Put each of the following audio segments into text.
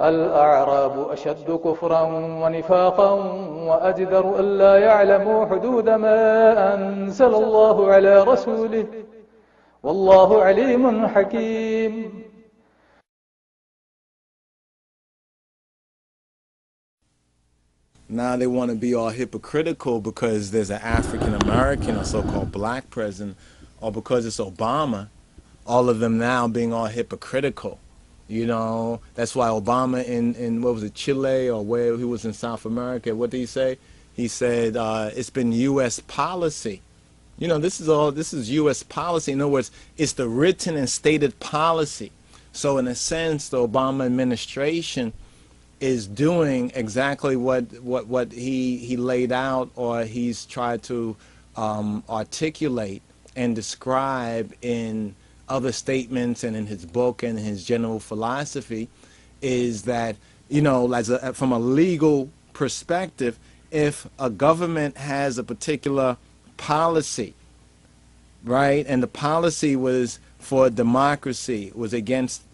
الأعراب أشد كفرا ونفاقا وأجدر ألا يعلموا حدود ما أنزل الله على رسوله والله عليم حكيم. Now they want to be all hypocritical because there's an African American or so-called black president, or because it's Obama, all of them now being all hypocritical. You know, that's why Obama in what was it, Chile, or where he was in South America, what did he say? He said, it's been U.S. policy. You know, this is U.S. policy. In other words, it's the written and stated policy. So in a sense, the Obama administration is doing exactly what he laid out, or he's tried to articulate and describe in other statements and in his book and his general philosophy, is that, you know, from a legal perspective, if a government has a particular policy, right, and the policy was for democracy, was against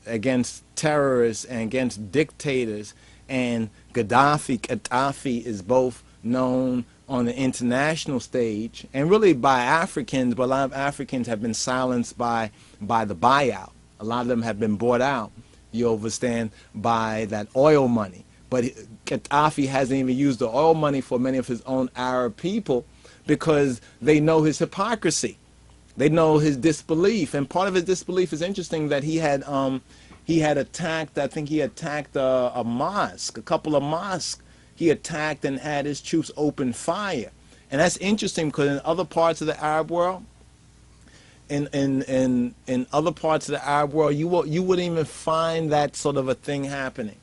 terrorists and against dictators, and Gaddafi is both known on the international stage and really by Africans, but a lot of Africans have been silenced by the buyout. A lot of them have been bought out, you understand, by that oil money. But Gaddafi hasn't even used the oil money for many of his own Arab people because they know his hypocrisy. They know his disbelief. And part of his disbelief is interesting, that he had attacked, I think he attacked a mosque, a couple of mosques. He attacked and had his troops open fire. And that's interesting because in other parts of the Arab world, in other parts of the Arab world, you wouldn't even find that sort of a thing happening.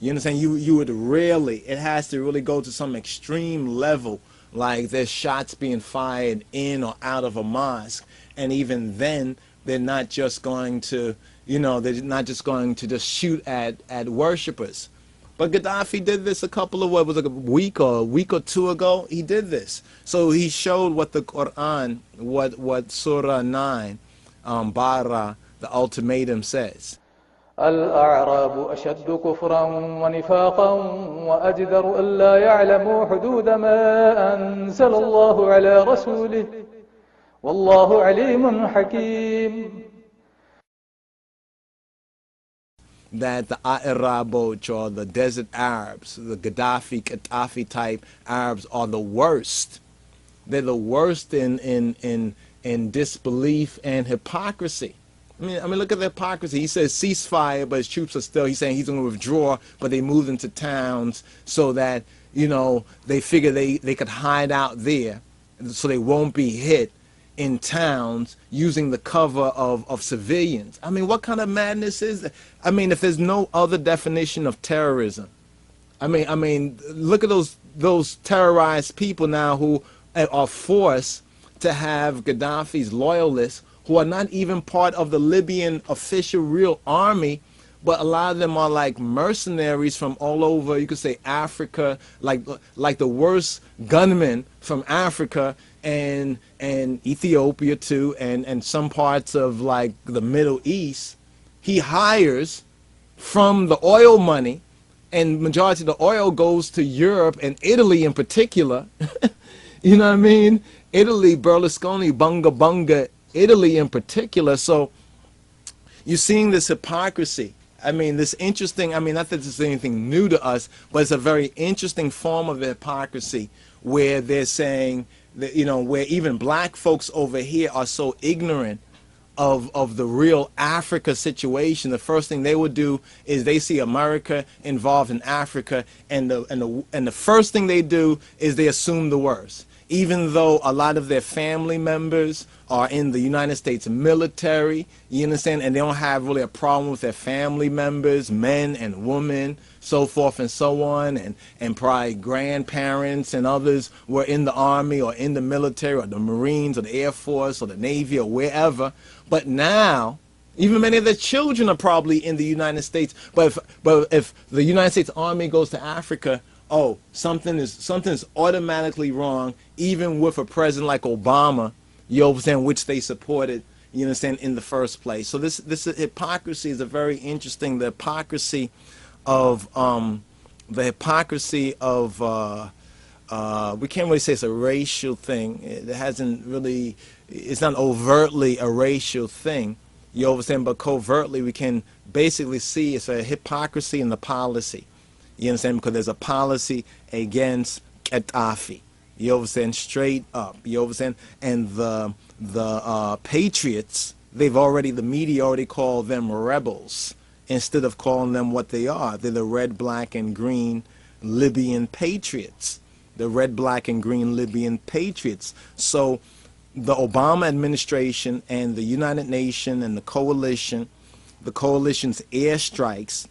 You understand? You would rarely, it has to really go to some extreme level, like there's shots being fired in or out of a mosque. And even then, they're not just going to, you know, they're not just going to just shoot at worshipers. But Gaddafi did this a couple of, what was it, a week or two ago? He did this. So he showed what the Quran, what Surah 9, Bara, the ultimatum says. الأعراب أشد كفرا ونفاقا وأجدر ألا يعلموا حدود ما أنزل الله على رسوله والله عليم حكيم. That the Araboch, or the desert Arabs, the Gaddafi type Arabs, are the worst. They're the worst in disbelief and hypocrisy. I mean, look at the hypocrisy. He says ceasefire, but his troops are still, he's saying he's going to withdraw, but they moved into towns so that, you know, they figure they could hide out there so they won't be hit in towns using the cover of civilians. I mean, what kind of madness is that? I mean, if there's no other definition of terrorism, I mean, look at those terrorized people now who are forced to have Gaddafi's loyalists, who are not even part of the Libyan official real army, but a lot of them are like mercenaries from all over, you could say Africa, like the worst gunmen from Africa and Ethiopia too, and some parts of like the Middle East. He hires from the oil money, and majority of the oil goes to Europe and Italy in particular. You know what I mean? Italy, Berlusconi, bunga, Italy in particular. So you're seeing this hypocrisy. I mean, this interesting, I mean, not that this is anything new to us, but it's a very interesting form of hypocrisy where they're saying that, you know, where even black folks over here are so ignorant of the real Africa situation. The first thing they would do is they see America involved in Africa, and the first thing they do is they assume the worst. Even though a lot of their family members are in the United States military, you understand, and they don't have really a problem with their family members, men and women, so forth and so on, and probably grandparents and others were in the Army or in the military or the Marines or the Air Force or the Navy or wherever. But now, even many of their children are probably in the United States. But if the United States Army goes to Africa, oh, something is automatically wrong, even with a president like Obama, you understand, which they supported, you understand, in the first place. So this hypocrisy is a very interesting, the hypocrisy of the hypocrisy of we can't really say it's a racial thing. It hasn't really, it's not overtly a racial thing, you understand, but covertly we can basically see it's a hypocrisy in the policy. You understand? Because there's a policy against Gaddafi. You understand? Straight up. You understand? And the patriots, the media already called them rebels instead of calling them what they are. They're the red, black, and green Libyan patriots. The red, black, and green Libyan patriots. So the Obama administration and the United Nations and the coalition's airstrikes,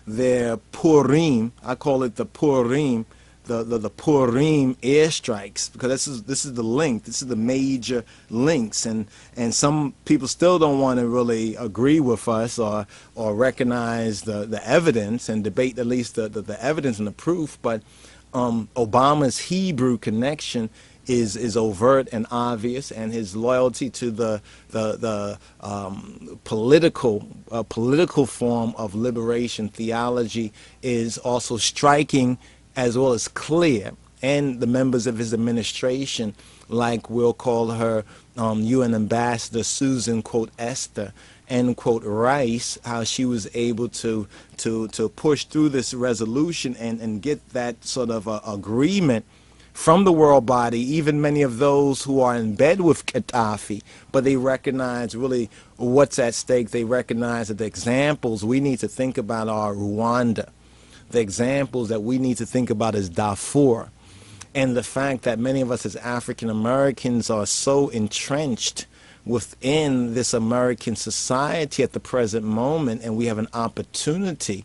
their PURIM, I call it the PURIM, the PURIM airstrikes, because this is the link, this is the major links, and some people still don't want to really agree with us or recognize the evidence and debate at least the evidence and the proof, but Obama's Hebrew connection is overt and obvious, and his loyalty to the political form of liberation theology is also striking as well as clear. And the members of his administration, like we'll call her UN Ambassador Susan, quote, Esther, and quote, Rice, how she was able to push through this resolution and get that sort of agreement from the world body, even many of those who are in bed with Gaddafi, but they recognize really what's at stake. They recognize that the examples we need to think about are Rwanda. The examples that we need to think about is Darfur. And the fact that many of us as African Americans are so entrenched within this American society at the present moment, and we have an opportunity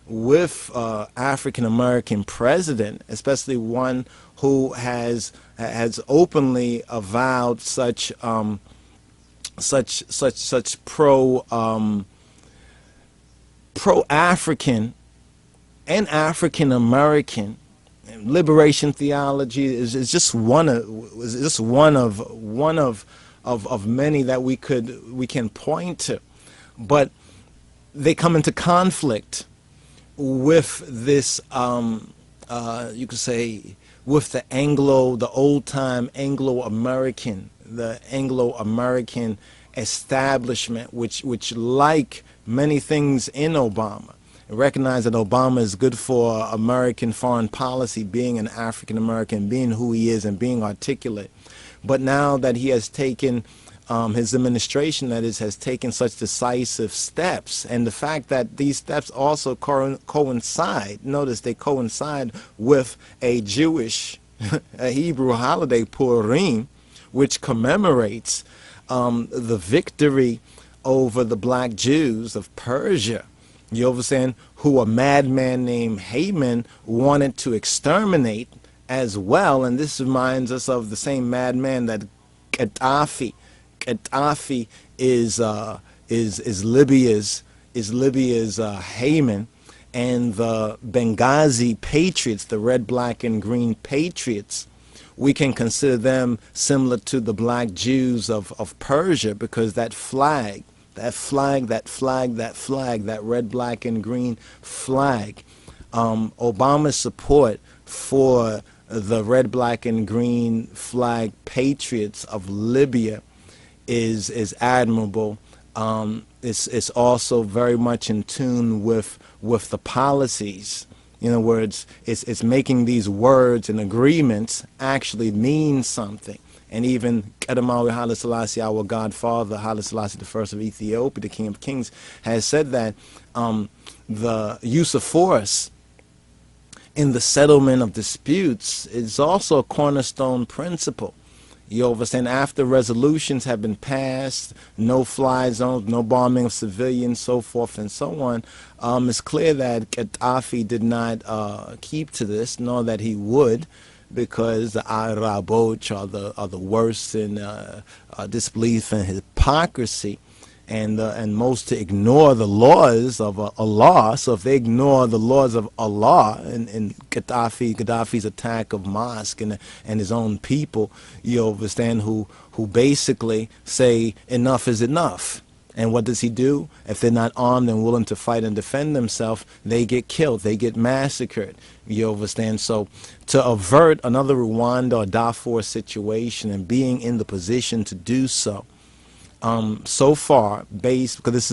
with African American president, especially one who has openly avowed such pro-African and African American liberation theology is just one of many that we can point to, but they come into conflict with this you could say with the old-time Anglo-American, the Anglo-American establishment, which like many things in Obama, recognize that Obama is good for American foreign policy, being an African American, being who he is and being articulate. But now that he has taken his administration, that is, has taken such decisive steps, and the fact that these steps also coincide, notice they coincide with a Jewish, a Hebrew holiday, Purim, which commemorates the victory over the black Jews of Persia, you understand, who a madman named Haman wanted to exterminate as well. And this reminds us of the same madman that Gaddafi is Libya's Haman, and the Benghazi patriots, the red, black, and green patriots, we can consider them similar to the black Jews of Persia, because that flag, that red, black, and green flag, Obama's support for the red, black, and green flag patriots of Libya is admirable. It's also very much in tune with the policies. In other words, it's making these words and agreements actually mean something. And even Kedemawi Haile Selassie, our godfather, Haile Selassie I of Ethiopia, the King of Kings, has said that the use of force in the settlement of disputes is also a cornerstone principle. You understand, after resolutions have been passed, no fly zones, no bombing of civilians, so forth and so on, it's clear that Gaddafi did not keep to this, nor that he would, because the Arabot are the worst in disbelief and hypocrisy, and most to ignore the laws of Allah. So if they ignore the laws of Allah in Gaddafi's attack of mosque and his own people, you understand, who basically say enough is enough. And what does he do? If they're not armed and willing to fight and defend themselves, they get killed. They get massacred. You understand? So to avert another Rwanda or Darfur situation and being in the position to do so, so far, based because this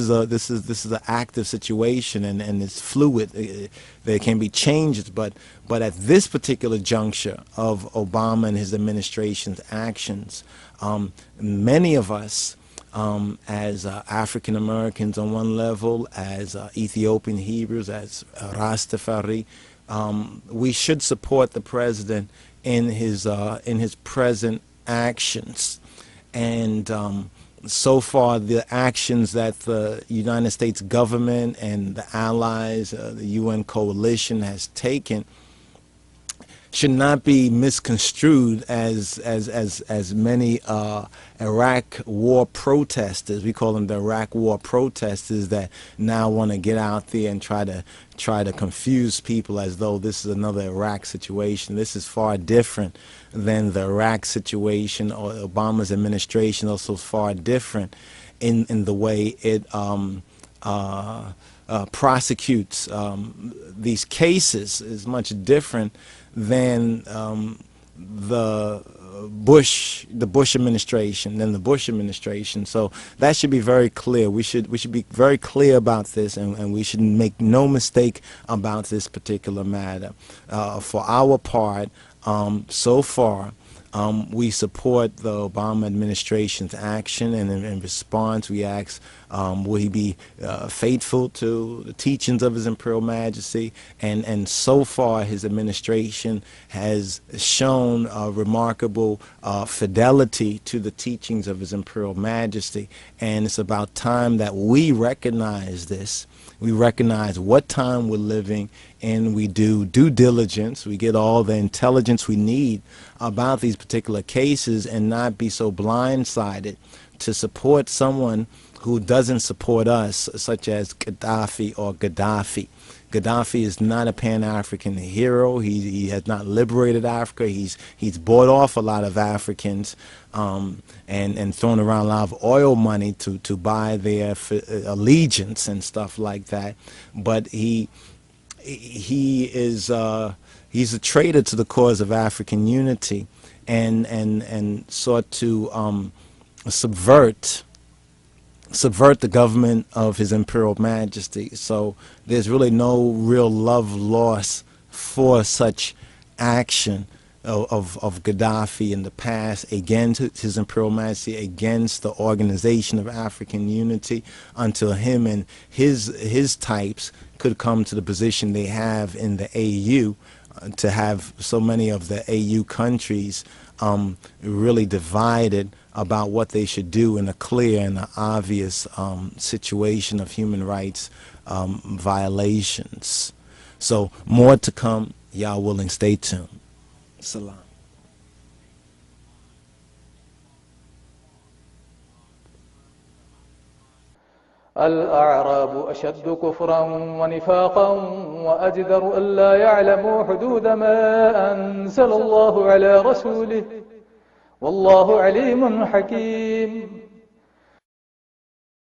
is an active situation and it's fluid. There can be changes, but at this particular juncture of Obama and his administration's actions, many of us, as African Americans on one level, as Ethiopian Hebrews, as Rastafari, we should support the president in his present actions. And so far, the actions that the United States government and the allies, the UN coalition has taken, should not be misconstrued as many Iraq war protesters. We call them the Iraq war protesters that now want to get out there and try to confuse people as though this is another Iraq situation. This is far different than the Iraq situation, or Obama's administration also far different in the way it prosecutes these cases. Is much different than the Bush administration. So that should be very clear. We should be very clear about this, and we should make no mistake about this particular matter. For our part, so far, we support the Obama administration's action, and in response we ask, will he be faithful to the teachings of His Imperial Majesty? And so far his administration has shown remarkable fidelity to the teachings of His Imperial Majesty, and it's about time that we recognize this. We recognize what time we're living in. We do due diligence. We get all the intelligence we need about these particular cases, and not be so blindsided to support someone who doesn't support us, such as Gaddafi or Gaddafi. Gaddafi is not a Pan-African hero. He has not liberated Africa. He's bought off a lot of Africans and thrown around a lot of oil money to buy their allegiance and stuff like that. But he's a traitor to the cause of African unity, and sought to subvert the government of His Imperial Majesty. So there's really no real love lost for such action of Gaddafi in the past against His Imperial Majesty, against the Organization of African Unity, until him and his types could come to the position they have in the AU, to have so many of the AU countries really divided about what they should do in a clear and obvious situation of human rights violations. So more to come. Y'all willing, stay tuned. Salam. الأعراب أشد كفرا ونفاقا وأجدر ألا يعلموا حدود ما أنزل الله على رسوله والله عليم حكيم.